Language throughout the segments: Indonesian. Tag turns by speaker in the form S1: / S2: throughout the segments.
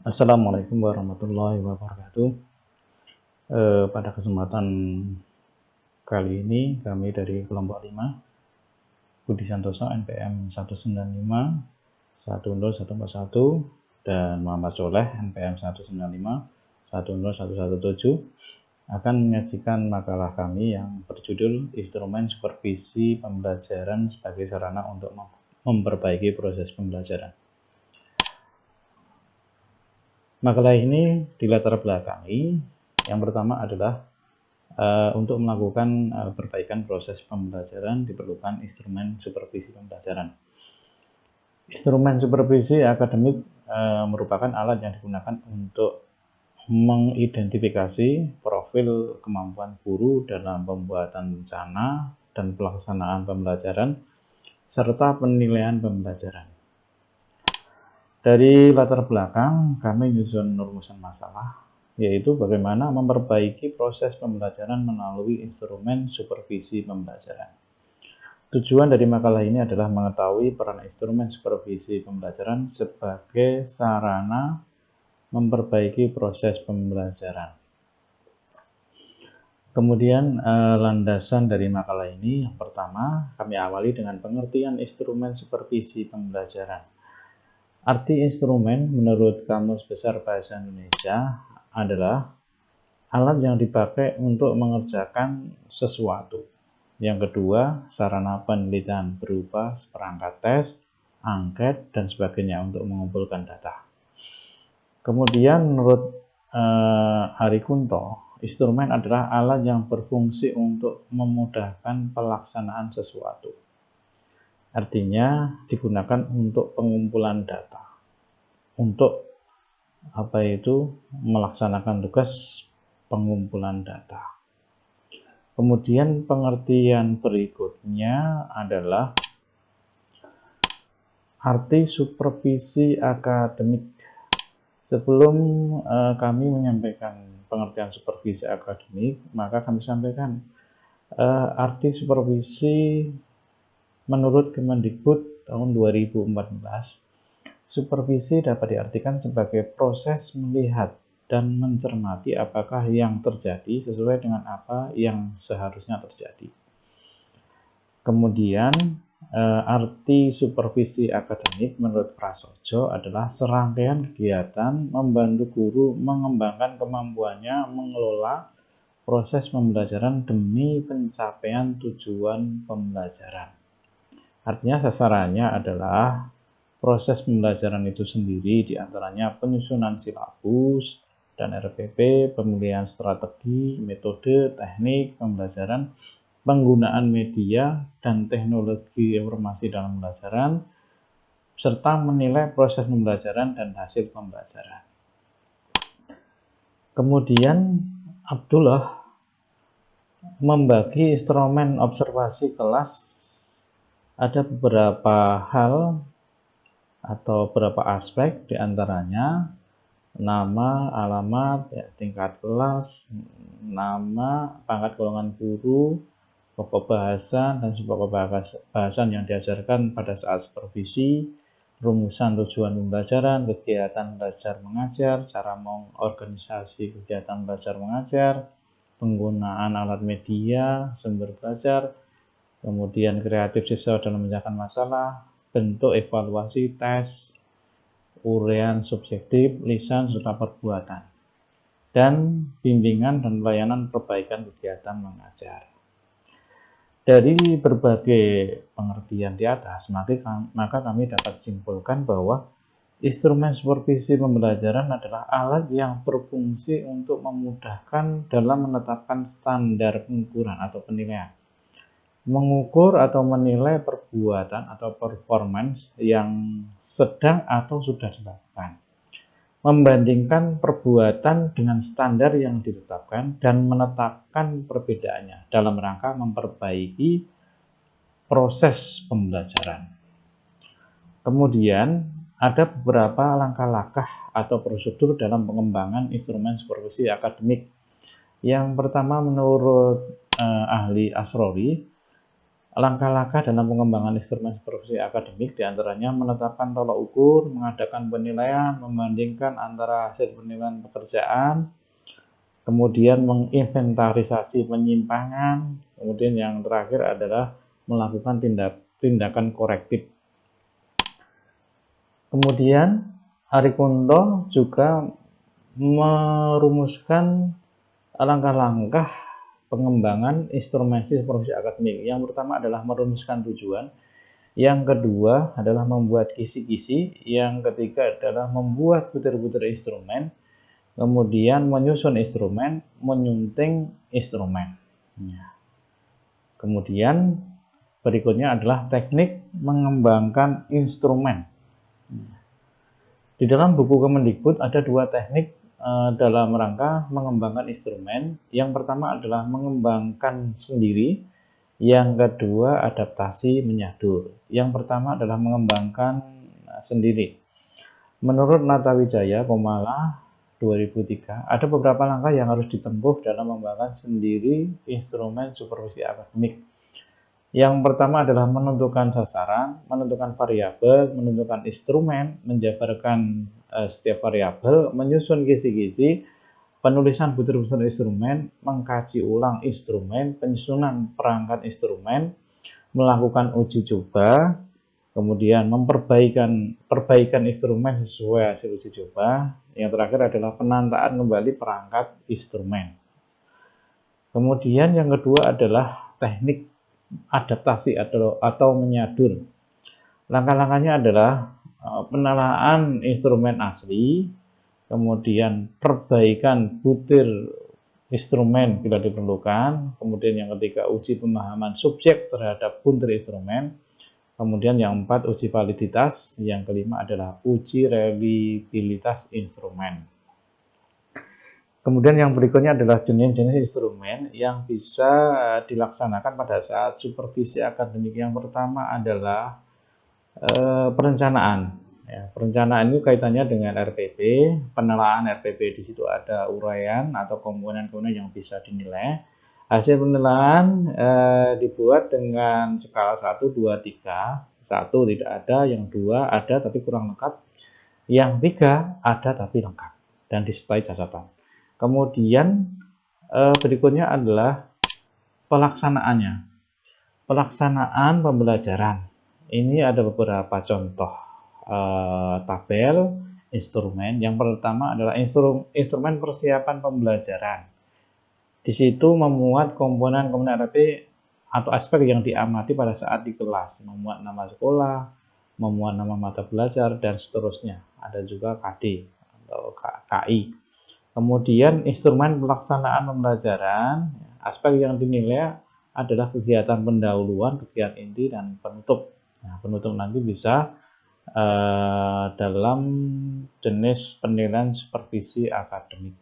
S1: Assalamualaikum warahmatullahi wabarakatuh. Pada kesempatan kali ini kami dari kelompok 5 Budi Santoso NPM 195 10141 dan Muhammad Soleh NPM 195 10117 akan menyajikan makalah kami yang berjudul Instrumen Supervisi Pembelajaran sebagai sarana untuk memperbaiki proses pembelajaran. Makalah ini dilatar belakangi. Yang pertama adalah untuk melakukan perbaikan proses pembelajaran diperlukan instrumen supervisi pembelajaran. Instrumen supervisi akademik merupakan alat yang digunakan untuk mengidentifikasi profil kemampuan guru dalam pembuatan rencana dan pelaksanaan pembelajaran serta penilaian pembelajaran. Dari latar belakang, kami menyusun rumusan masalah, yaitu bagaimana memperbaiki proses pembelajaran melalui instrumen supervisi pembelajaran. Tujuan dari makalah ini adalah mengetahui peran instrumen supervisi pembelajaran sebagai sarana memperbaiki proses pembelajaran. Kemudian landasan dari makalah ini, yang pertama, kami awali dengan pengertian instrumen supervisi pembelajaran. Arti instrumen menurut Kamus Besar Bahasa Indonesia adalah alat yang dipakai untuk mengerjakan sesuatu. Yang kedua, sarana penelitian berupa perangkat tes, angket, dan sebagainya untuk mengumpulkan data. Kemudian menurut Hari Kunto, instrumen adalah alat yang berfungsi untuk memudahkan pelaksanaan sesuatu. Artinya digunakan untuk pengumpulan data, untuk melaksanakan tugas pengumpulan data. Kemudian pengertian berikutnya adalah arti supervisi akademik. Sebelum kami menyampaikan pengertian supervisi akademik, maka kami sampaikan arti supervisi menurut Kemendikbud tahun 2014. Supervisi dapat diartikan sebagai proses melihat dan mencermati apakah yang terjadi sesuai dengan apa yang seharusnya terjadi. Kemudian arti supervisi akademik menurut Prasojo adalah serangkaian kegiatan membantu guru mengembangkan kemampuannya mengelola proses pembelajaran demi pencapaian tujuan pembelajaran. Artinya sasarannya adalah proses pembelajaran itu sendiri, diantaranya penyusunan silabus dan RPP, pemilihan strategi, metode, teknik pembelajaran, penggunaan media dan teknologi informasi dalam pembelajaran, serta menilai proses pembelajaran dan hasil pembelajaran. Kemudian Abdullah membagi instrumen observasi kelas ada beberapa hal atau beberapa aspek, diantaranya nama, alamat, tingkat kelas, nama, pangkat golongan guru, pokok bahasan dan subpokok bahasan yang diajarkan pada saat supervisi, rumusan tujuan pembelajaran, kegiatan belajar mengajar, cara mengorganisasi kegiatan belajar mengajar, penggunaan alat media, sumber belajar, kemudian kreatif siswa dalam memecahkan masalah, bentuk evaluasi tes, uraian subjektif, lisan, serta perbuatan, dan bimbingan dan pelayanan perbaikan kegiatan mengajar. Dari berbagai pengertian di atas, maka kami dapat simpulkan bahwa instrumen supervisi pembelajaran adalah alat yang berfungsi untuk memudahkan dalam menetapkan standar pengukuran atau penilaian, mengukur atau menilai perbuatan atau performance yang sedang atau sudah dilakukan, membandingkan perbuatan dengan standar yang ditetapkan dan menetapkan perbedaannya dalam rangka memperbaiki proses pembelajaran. Kemudian ada beberapa langkah-langkah atau prosedur dalam pengembangan instrumen supervisi akademik. Yang pertama menurut ahli Asrori, Langkah-langkah dalam pengembangan instrumen supervisi akademik diantaranya menetapkan tolak ukur, mengadakan penilaian, membandingkan antara hasil penilaian pekerjaan, kemudian menginventarisasi penyimpangan, kemudian yang terakhir adalah melakukan tindakan korektif. Kemudian Ari Kunto juga merumuskan langkah-langkah pengembangan instrumensi supervisi akademik. Yang pertama adalah merumuskan tujuan, yang kedua adalah membuat kisi-kisi, yang ketiga adalah membuat butir-butir instrumen, kemudian menyusun instrumen, menyunting instrumen. Kemudian berikutnya adalah teknik mengembangkan instrumen. Di dalam buku Kemendikbud ada dua teknik dalam rangka mengembangkan instrumen. Yang pertama adalah mengembangkan sendiri, yang kedua adaptasi menyadur. Yang pertama adalah mengembangkan sendiri. Menurut Natawijaya Komala 2003, ada beberapa langkah yang harus ditempuh dalam mengembangkan sendiri instrumen supervisi akademik. Yang pertama adalah menentukan sasaran, menentukan variabel, menentukan instrumen, menjabarkan setiap variabel, menyusun kisi-kisi, penulisan butir-butir instrumen, mengkaji ulang instrumen, penyusunan perangkat instrumen, melakukan uji coba, kemudian perbaikan instrumen sesuai hasil uji coba. Yang terakhir adalah penataan kembali perangkat instrumen. Kemudian yang kedua adalah teknik adaptasi atau menyadur. Langkah-langkahnya adalah penalaan instrumen asli, kemudian perbaikan butir instrumen bila diperlukan, kemudian yang ketiga uji pemahaman subjek terhadap butir instrumen, kemudian yang keempat uji validitas, yang kelima adalah uji reliabilitas instrumen. Kemudian yang berikutnya adalah jenis-jenis instrumen yang bisa dilaksanakan pada saat supervisi akademik. Yang pertama adalah perencanaan. Ya, perencanaan ini kaitannya dengan RPP, penilaian RPP. Di situ ada uraian atau komponen-komponen yang bisa dinilai. Hasil penilaian dibuat dengan skala 1, 2, 3. 1 tidak ada, yang 2 ada tapi kurang lengkap, yang 3 ada tapi lengkap dan disertai catatan. Kemudian berikutnya adalah pelaksanaannya. Pelaksanaan pembelajaran. Ini ada beberapa contoh tabel instrumen. Yang pertama adalah instrumen persiapan pembelajaran. Di situ memuat komponen-komponen RP atau aspek yang diamati pada saat di kelas. Memuat nama sekolah, memuat nama mata belajar, dan seterusnya. Ada juga KD atau KI. Kemudian instrumen pelaksanaan pembelajaran, aspek yang dinilai adalah kegiatan pendahuluan, kegiatan inti, dan penutup. Nah, penutup nanti bisa dalam jenis penilaian supervisi akademik.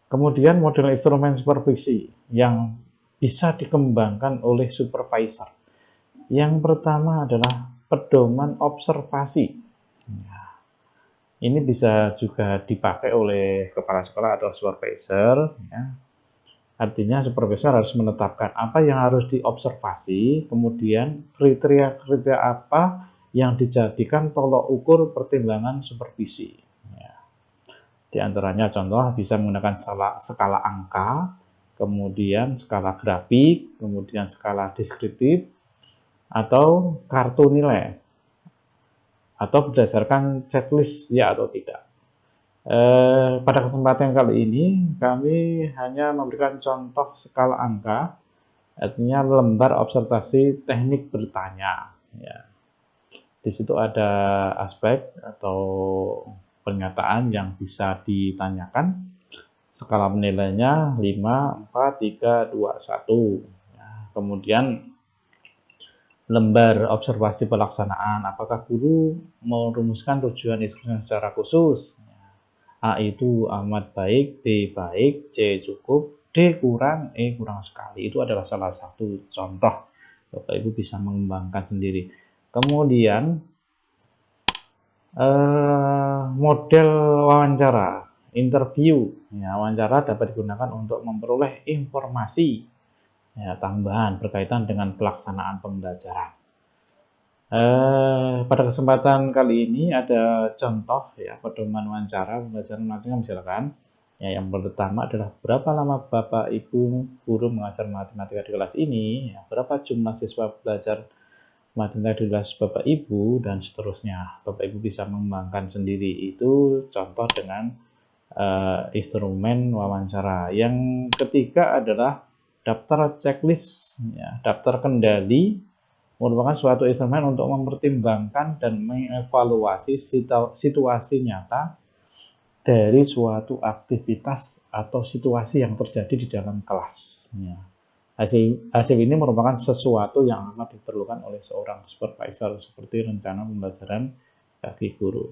S1: Kemudian model instrumen supervisi yang bisa dikembangkan oleh supervisor. Yang pertama adalah pedoman observasi. Ini bisa juga dipakai oleh kepala sekolah atau supervisor. Ya. Artinya supervisor harus menetapkan apa yang harus diobservasi, kemudian kriteria-kriteria apa yang dijadikan tolok ukur pertimbangan supervisi. Ya. Di antaranya contoh bisa menggunakan skala angka, kemudian skala grafik, kemudian skala deskriptif, atau kartu nilai, atau berdasarkan checklist ya atau tidak. Pada kesempatan kali ini kami hanya memberikan contoh skala angka, artinya lembar observasi teknik bertanya. Ya. Di situ ada aspek atau pernyataan yang bisa ditanyakan. Skala penilaiannya 5, 4, 3, 2, 1. Ya. Kemudian lembar observasi pelaksanaan, apakah guru merumuskan tujuan instruksi secara khusus. A itu amat baik, B baik, C cukup, D kurang, E kurang sekali. Itu adalah salah satu contoh. Bapak Ibu bisa mengembangkan sendiri. Kemudian model wawancara, interview. Ya, wawancara dapat digunakan untuk memperoleh informasi ya, tambahan berkaitan dengan pelaksanaan pembelajaran. Pada kesempatan kali ini ada contoh ya pedoman wawancara pembelajaran matematika misalkan. Ya, yang pertama adalah berapa lama Bapak Ibu guru mengajar matematika di kelas ini, ya, berapa jumlah siswa belajar matematika di kelas Bapak Ibu, dan seterusnya. Bapak Ibu bisa mengembangkan sendiri. Itu contoh dengan instrumen wawancara. Yang ketiga adalah daftar checklist, ya, daftar kendali merupakan suatu instrumen untuk mempertimbangkan dan mengevaluasi situasi nyata dari suatu aktivitas atau situasi yang terjadi di dalam kelas. Ya. Hasil ini merupakan sesuatu yang amat diperlukan oleh seorang supervisor seperti rencana pembelajaran bagi guru.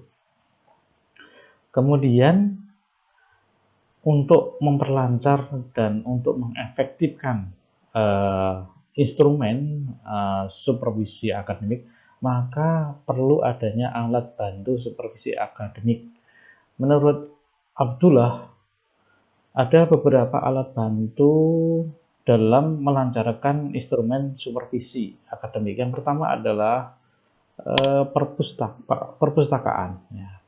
S1: Kemudian untuk memperlancar dan untuk mengefektifkan instrumen supervisi akademik, maka perlu adanya alat bantu supervisi akademik. Menurut Abdullah, ada beberapa alat bantu dalam melancarkan instrumen supervisi akademik. Yang pertama adalah perpustakaan. Ya.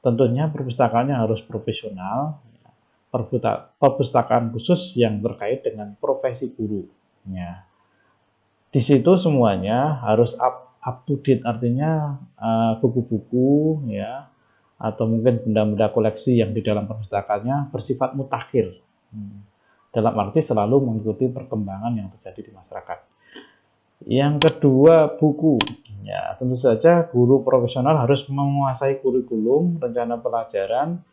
S1: Tentunya perpustakaannya harus profesional, perpustakaan khusus yang terkait dengan profesi guru. Ya. Di situ semuanya harus up to date, artinya buku-buku ya, atau mungkin benda-benda koleksi yang di dalam perpustakaannya bersifat mutakhir. Dalam arti selalu mengikuti perkembangan yang terjadi di masyarakat. Yang kedua, buku. Ya, tentu saja guru profesional harus menguasai kurikulum, rencana pelajaran,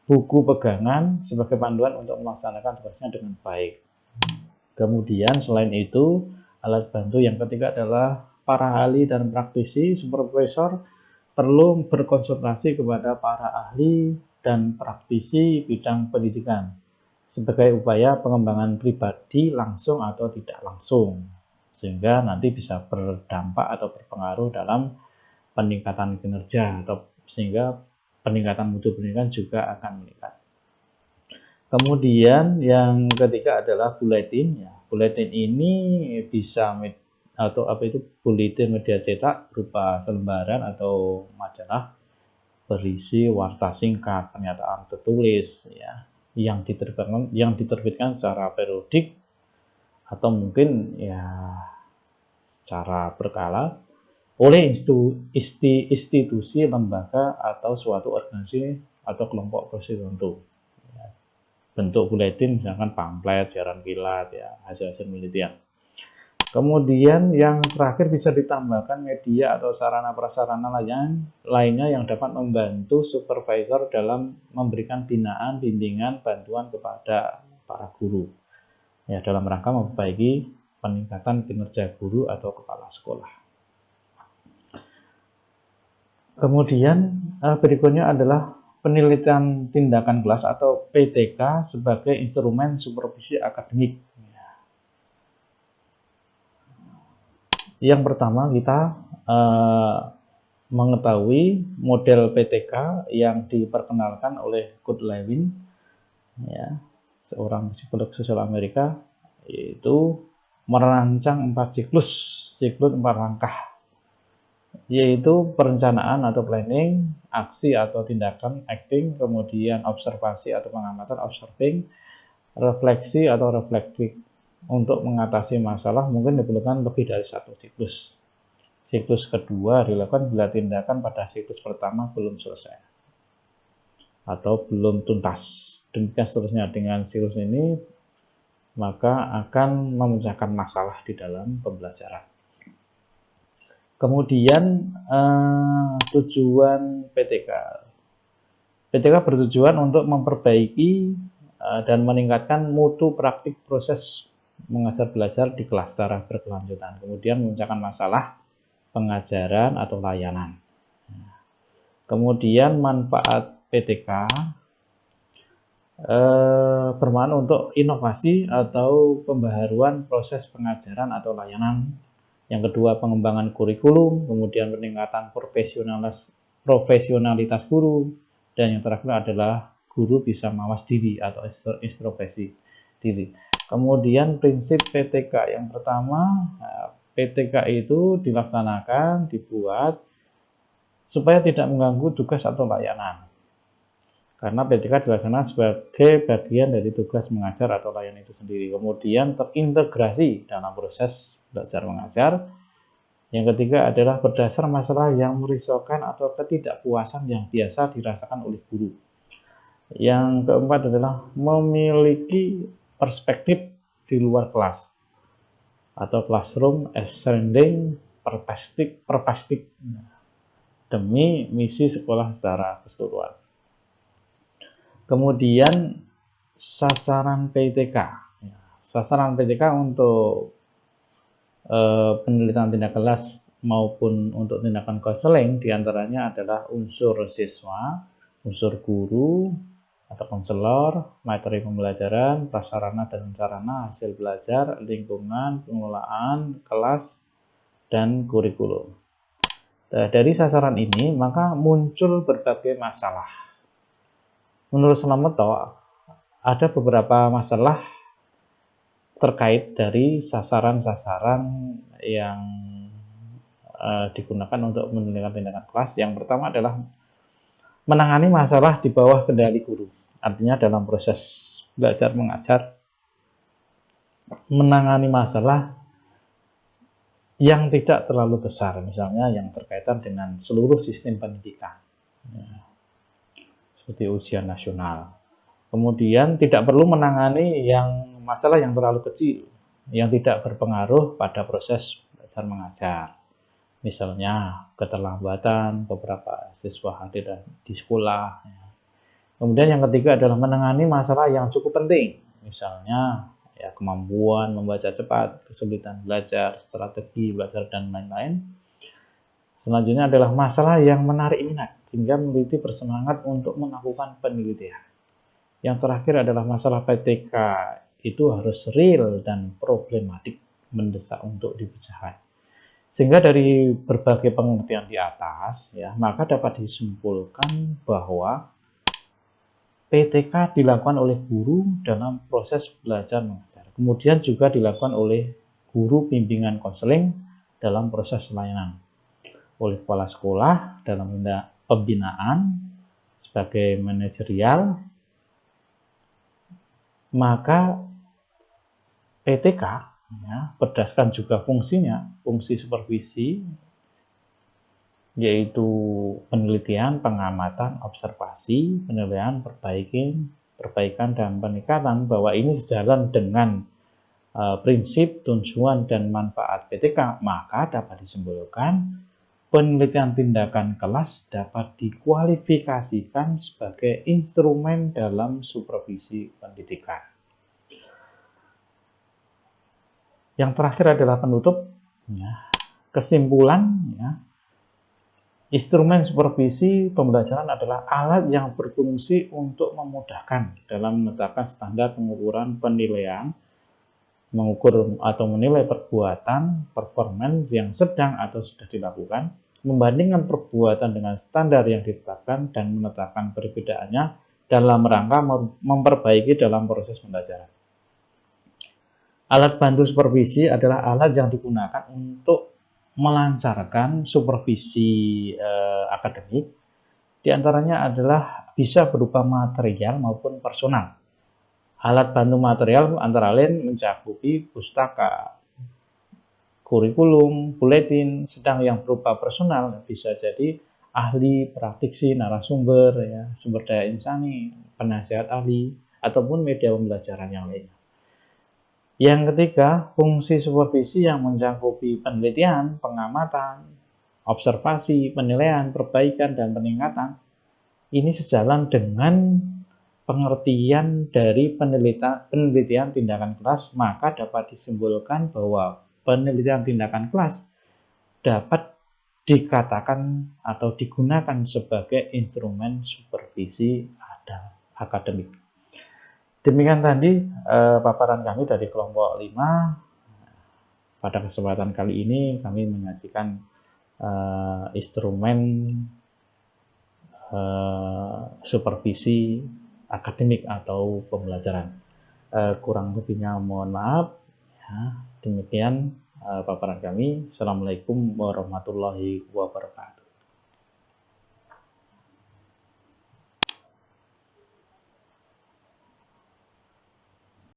S1: buku pegangan sebagai panduan untuk melaksanakan tugasnya dengan baik. Kemudian selain itu, alat bantu yang ketiga adalah para ahli dan praktisi. Supervisor perlu berkonsultasi kepada para ahli dan praktisi bidang pendidikan sebagai upaya pengembangan pribadi langsung atau tidak langsung, sehingga nanti bisa berdampak atau berpengaruh dalam peningkatan kinerja, atau sehingga peningkatan mutu pendidikan juga akan meningkat. Kemudian yang ketiga adalah buletin. Ya, buletin ini bisa buletin media cetak berupa selembaran atau majalah berisi warta singkat, pernyataan tertulis ya, yang diterbitkan secara periodik atau mungkin ya secara berkala oleh institusi, lembaga atau suatu organisasi atau kelompok tertentu. Bentuk buletin misalkan pamflet, siaran kilat ya, hasil-hasil penelitian. Kemudian yang terakhir bisa ditambahkan media atau sarana prasarana lainnya yang dapat membantu supervisor dalam memberikan binaan, bimbingan, bantuan kepada para guru. Ya, dalam rangka memperbaiki peningkatan kinerja guru atau kepala sekolah. Kemudian berikutnya adalah penelitian tindakan kelas atau PTK sebagai instrumen supervisi akademik. Yang pertama kita mengetahui model PTK yang diperkenalkan oleh Kurt Lewin, ya, seorang psikolog sosial Amerika, yaitu merancang 4 siklus 4 langkah, yaitu perencanaan atau planning, aksi atau tindakan acting, kemudian observasi atau pengamatan observing, refleksi atau reflecting. Untuk mengatasi masalah mungkin diperlukan lebih dari 1 siklus. Siklus kedua dilakukan bila tindakan pada siklus pertama belum selesai atau belum tuntas. Demikian seterusnya. Dengan siklus ini maka akan memecahkan masalah di dalam pembelajaran. Kemudian tujuan PTK. PTK bertujuan untuk memperbaiki dan meningkatkan mutu praktik proses mengajar belajar di kelas secara berkelanjutan, kemudian memecahkan masalah pengajaran atau layanan. Kemudian manfaat PTK bermanfaat untuk inovasi atau pembaharuan proses pengajaran atau layanan. Yang kedua, pengembangan kurikulum, kemudian peningkatan profesionalitas guru, dan yang terakhir adalah guru bisa mawas diri atau introspeksi diri. Kemudian prinsip PTK yang pertama, PTK itu dilaksanakan, dibuat supaya tidak mengganggu tugas atau layanan. Karena PTK dilaksanakan sebagai bagian dari tugas mengajar atau layanan itu sendiri. Kemudian terintegrasi dalam proses belajar mengajar. Yang ketiga adalah berdasar masalah yang merisaukan atau ketidakpuasan yang biasa dirasakan oleh guru. Yang keempat adalah memiliki perspektif di luar kelas atau classroom ascending perspektif demi misi sekolah secara keseluruhan. Kemudian sasaran PTK. Sasaran PTK untuk penelitian tindak kelas maupun untuk tindakan konseling diantaranya adalah unsur siswa, unsur guru atau konselor, materi pembelajaran, prasarana dan sarana hasil belajar, lingkungan, pengelolaan, kelas, dan kurikulum. Dari sasaran ini maka muncul berbagai masalah. Menurut Slameto ada beberapa masalah terkait dari sasaran-sasaran yang digunakan untuk menentukan tindakan kelas. Yang pertama adalah menangani masalah di bawah kendali guru. Artinya dalam proses belajar mengajar, menangani masalah yang tidak terlalu besar, misalnya yang berkaitan dengan seluruh sistem pendidikan, seperti ujian nasional. Kemudian tidak perlu menangani yang masalah yang terlalu kecil, yang tidak berpengaruh pada proses belajar mengajar. Misalnya keterlambatan beberapa siswa hadir di sekolah. Kemudian yang ketiga adalah menangani masalah yang cukup penting, misalnya ya, kemampuan membaca cepat, kesulitan belajar, strategi belajar, dan lain-lain. Selanjutnya adalah masalah yang menarik minat, sehingga meneliti bersemangat untuk melakukan penelitian. Yang terakhir adalah masalah PTK itu harus real dan problematik, mendesak untuk dipecahkan. Sehingga dari berbagai pengertian di atas, ya, maka dapat disimpulkan bahwa PTK dilakukan oleh guru dalam proses belajar mengajar. Kemudian juga dilakukan oleh guru bimbingan konseling dalam proses layanan. Oleh kepala sekolah dalam pembinaan sebagai manajerial. Maka PTK ya, berdasarkan juga fungsinya, fungsi supervisi, yaitu penelitian, pengamatan, observasi, penilaian, perbaikan, dan peningkatan, bahwa ini sejalan dengan prinsip, tujuan, dan manfaat PTK, maka dapat disimpulkan penelitian tindakan kelas dapat dikualifikasikan sebagai instrumen dalam supervisi pendidikan. Yang terakhir adalah penutup. Ya. Kesimpulan, ya, instrumen supervisi pembelajaran adalah alat yang berfungsi untuk memudahkan dalam menetapkan standar pengukuran penilaian, mengukur atau menilai perbuatan, performance yang sedang atau sudah dilakukan, membandingkan perbuatan dengan standar yang ditetapkan, dan menetapkan perbedaannya dalam rangka memperbaiki dalam proses pembelajaran. Alat bantu supervisi adalah alat yang digunakan untuk melancarkan supervisi akademik. Di antaranya adalah bisa berupa material maupun personal. Alat bantu material antara lain mencakupi pustaka, kurikulum, buletin, sedang yang berupa personal bisa jadi ahli, praktisi, narasumber, ya, sumber daya insani, penasihat ahli, ataupun media pembelajaran yang lainnya. Yang ketiga, fungsi supervisi yang mencakupi penelitian, pengamatan, observasi, penilaian, perbaikan, dan peningkatan. Ini sejalan dengan pengertian dari penelitian tindakan kelas, maka dapat disimpulkan bahwa penelitian tindakan kelas dapat dikatakan atau digunakan sebagai instrumen supervisi akademik. Demikian tadi paparan kami dari kelompok 5. Pada kesempatan kali ini kami menyajikan instrumen supervisi akademik atau pembelajaran. Kurang lebihnya mohon maaf. Ya, demikian paparan kami. Assalamualaikum warahmatullahi wabarakatuh.